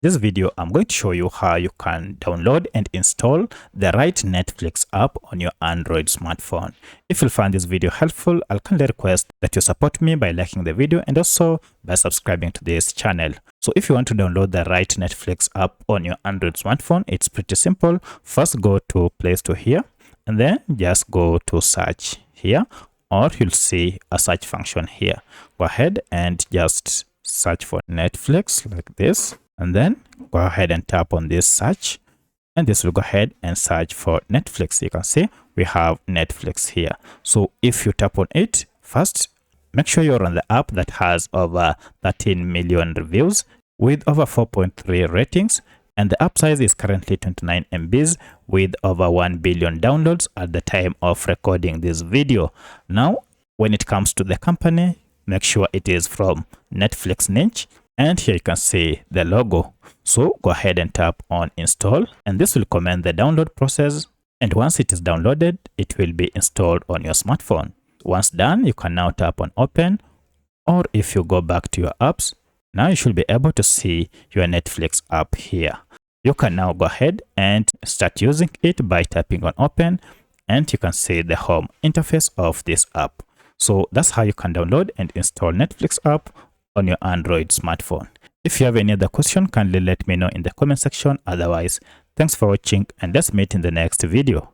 This video, I'm going to show you how you can download and install the right Netflix app on your Android smartphone. If you find this video helpful, I'll kindly request that you support me by liking the video and also by subscribing to this channel. So if you want to download the right Netflix app on your Android smartphone, it's pretty simple. First, go to Play Store here and then just go to search here, or you'll see a search function here. Go ahead and just search for Netflix like this, and then go ahead and tap on this search, and this will go ahead and search for Netflix. You can see we have Netflix here. So if you tap on it, first make sure you're on the app that has over 13 million reviews with over 4.3 ratings, and the app size is currently 29 MBs with over 1 billion downloads at the time of recording this video. Now, when it comes to the company, make sure it is from Netflix niche, and here you can see the logo. So go ahead and tap on install, and this will commence the download process, and once it is downloaded, it will be installed on your smartphone. Once done, you can now tap on open, or if you go back to your apps, now you should be able to see your Netflix app here. You can now go ahead and start using it by tapping on open, and you can see the home interface of this app. So that's how you can download and install Netflix app on your Android smartphone. If you have any other question, kindly let me know in the comment section. Otherwise, thanks for watching, and let's meet in the next video.